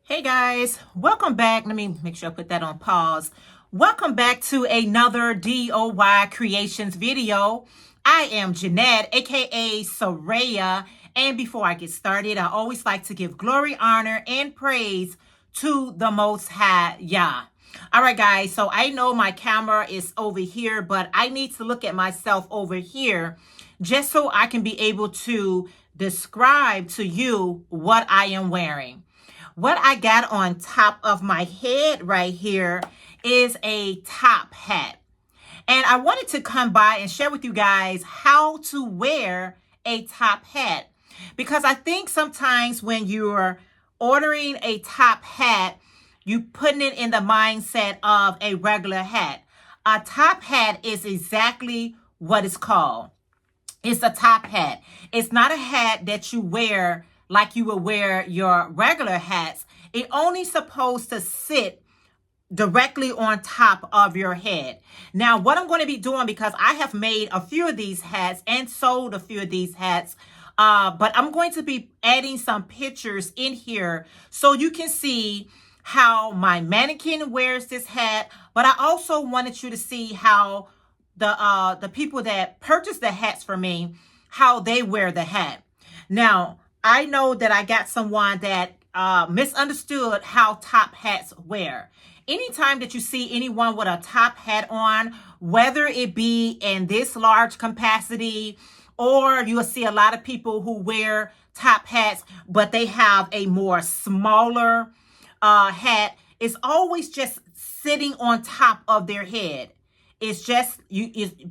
Hey guys, welcome back. Let me make sure I put that on pause. Welcome back to another DOY Creations video. I am Jeanette, aka Sarayah. And before I get started, I always like to give glory, honor, and praise to the Most High Yah. All right, guys, so I know my camera is over here, but I need to look at myself over here just so I can be able to describe to you what I am wearing. What I got on top of my head right here is a top hat. And I wanted to come by and share with you guys how to wear a top hat. Because I think sometimes when you're ordering a top hat, you putting it in the mindset of a regular hat. A top hat is exactly what it's called. It's a top hat. It's not a hat that you wear like you would wear your regular hats. It only supposed to sit directly on top of your head. Now, what I'm going to be doing, because I have made a few of these hats and sold a few of these hats, but I'm going to be adding some pictures in here so you can see how my mannequin wears this hat. But I also wanted you to see how the people that purchase the hats for me, how they wear the hat. Now, I know that I got someone that misunderstood how top hats wear. Anytime that you see anyone with a top hat on, whether it be in this large capacity, or you'll see a lot of people who wear top hats, but they have a more smaller hat, it's always just sitting on top of their head. It's just,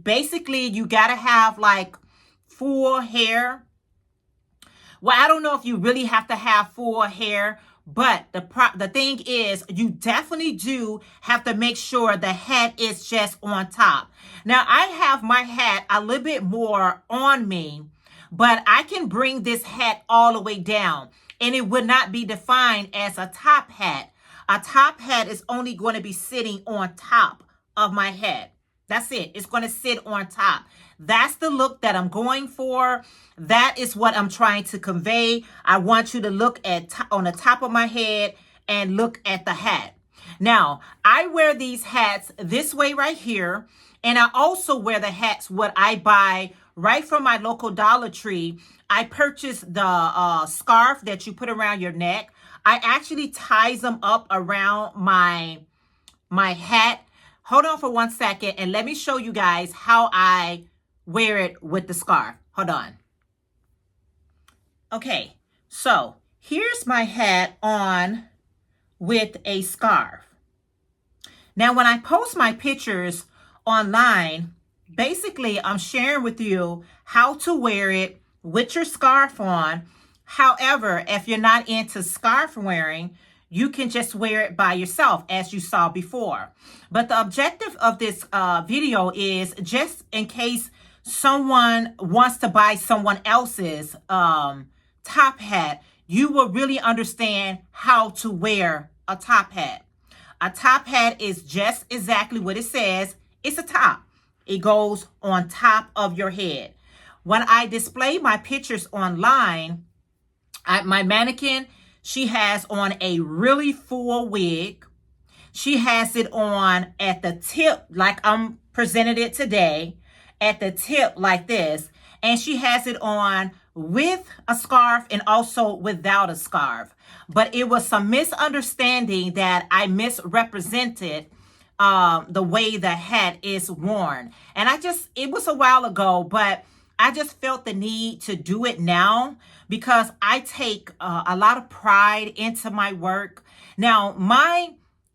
basically you gotta have like full hair. Well, I don't know if you really have to have full hair, but the thing is, you definitely do have to make sure the hat is just on top. Now, I have my hat a little bit more on me, but I can bring this hat all the way down, and it would not be defined as a top hat. A top hat is only going to be sitting on top of my head. That's it. It's going to sit on top. That's the look that I'm going for. That is what I'm trying to convey. I want you to look at on the top of my head and look at the hat. Now, I wear these hats this way right here. And I also wear the hats what I buy right from my local Dollar Tree. I purchased the scarf that you put around your neck. I actually ties them up around my hat. Hold on for 1 second and let me show you guys how I wear it with the scarf. Hold on. Okay, so here's my hat on with a scarf. Now, when I post my pictures online, basically I'm sharing with you how to wear it with your scarf on. However, if you're not into scarf wearing, you can just wear it by yourself, as you saw before. But the objective of this video is just in case someone wants to buy someone else's top hat, you will really understand how to wear a top hat. A top hat is just exactly what it says. It's a top. It goes on top of your head. When I display my pictures online, my mannequin, she has on a really full wig. She has it on at the tip like I'm presented it today, at the tip like this. And she has it on with a scarf and also without a scarf. But it was some misunderstanding that I misrepresented the way the hat is worn. And it was a while ago, but I just felt the need to do it now because I take a lot of pride into my work. Now, my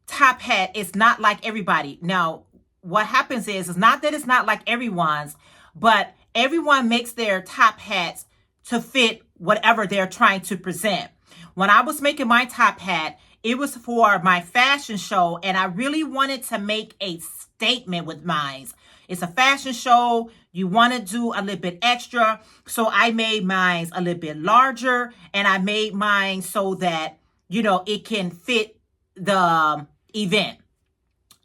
top hat is not like everybody. Now, what happens is, it's not that it's not like everyone's, but everyone makes their top hats to fit whatever they're trying to present. When I was making my top hat, it was for my fashion show, and I really wanted to make a statement with mine. It's a fashion show. You want to do a little bit extra. So I made mine a little bit larger, and I made mine so that, it can fit the event.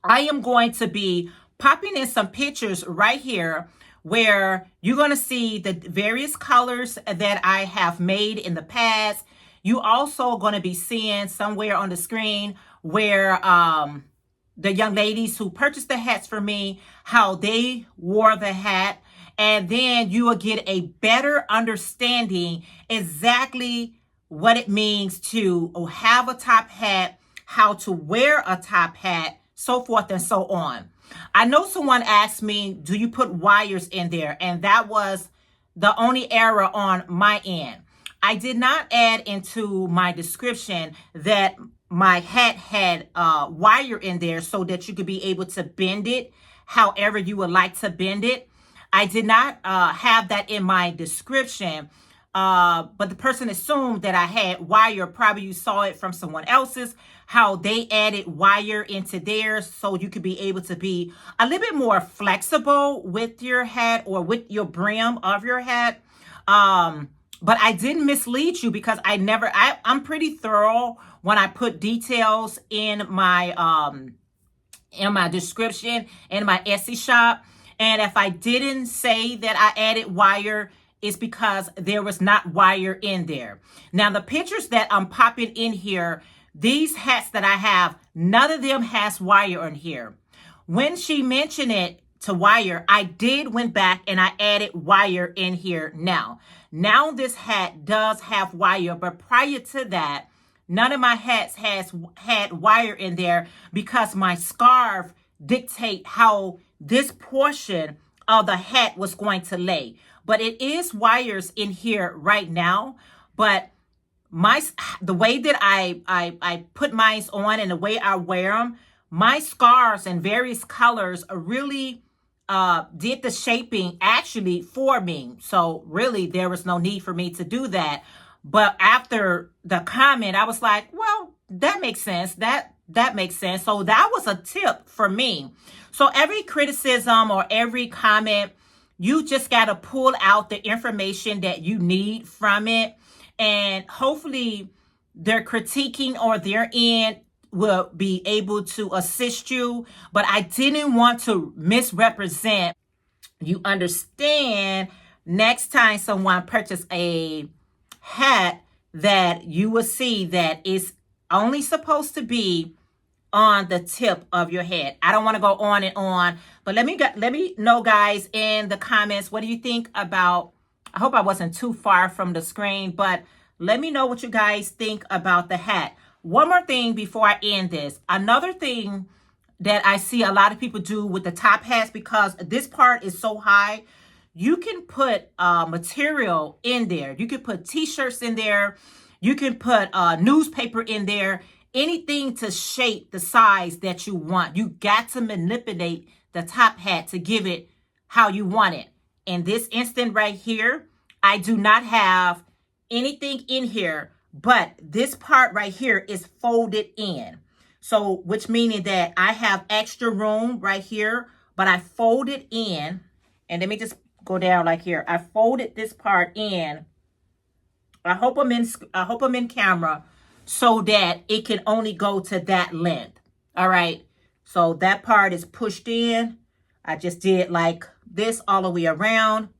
I am going to be popping in some pictures right here where you're going to see the various colors that I have made in the past. You also going to be seeing somewhere on the screen where the young ladies who purchased the hats for me, how they wore the hat. And then you will get a better understanding exactly what it means to have a top hat, how to wear a top hat, so forth and so on. I know someone asked me, do you put wires in there? And that was the only error on my end. I did not add into my description that my hat had wire in there so that you could be able to bend it however you would like to bend it. I did not have that in my description, but the person assumed that I had wire. Probably you saw it from someone else's, how they added wire into theirs so you could be able to be a little bit more flexible with your hat or with your brim of your hat. But I didn't mislead you because I'm pretty thorough when I put details in my description in my Etsy shop. And if I didn't say that I added wire, it's because there was not wire in there. Now, the pictures that I'm popping in here, these hats that I have, none of them has wire in here. When she mentioned it to wire, I did went back and I added wire in here now. Now this hat does have wire, but prior to that, none of my hats had wire in there because my scarf dictate how this portion of the hat was going to lay. But it is wires in here right now. But the way that I put mine on and the way I wear them, my scarves in various colors really did the shaping actually for me. So really there was no need for me to do that. But after the comment, I was like, well, that makes sense. That makes sense. So that was a tip for me. So every criticism or every comment, you just got to pull out the information that you need from it. And hopefully their critiquing or their end will be able to assist you. But I didn't want to misrepresent. You understand, next time someone purchases a hat, that you will see that it's only supposed to be on the tip of your head. I don't want to go on and on, but let me know, guys, in the comments, what do you think about, I hope I wasn't too far from the screen, but let me know what you guys think about the hat. One more thing before I end this. Another thing that I see a lot of people do with the top hats, because this part is so high, you can put material in there. You can put t-shirts in there. You can put newspaper in there. Anything to shape the size that you want. You got to manipulate the top hat to give it how you want it. In this instant right here, I do not have anything in here, but this part right here is folded in. So, which meaning that I have extra room right here, but I folded in. And let me just go down like here. I folded this part in. I hope I'm in camera so that it can only go to that length. All right. So that part is pushed in. I just did like this all the way around.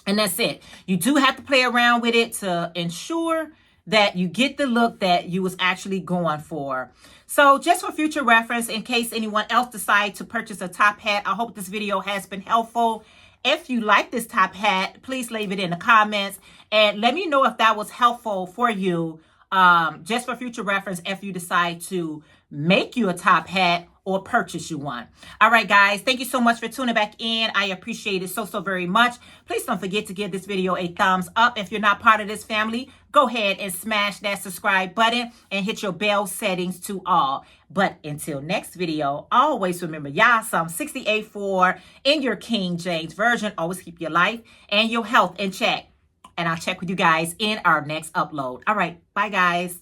And that's it. You do have to play around with it to ensure that you get the look that you was actually going for. So just for future reference, in case anyone else decides to purchase a top hat, I hope this video has been helpful. If you like this top hat, please leave it in the comments and let me know if that was helpful for you. Just for future reference, if you decide to make you a top hat or purchase you one. All right, guys, thank you so much for tuning back in. I appreciate it so very much. Please don't forget to give this video a thumbs up. If you're not part of this family, go ahead and smash that subscribe button and hit your bell settings to all. But until next video, always remember, y'all, Psalm 68:4 in your King James Version. Always keep your life and your health in check. And I'll check with you guys in our next upload. All right. Bye, guys.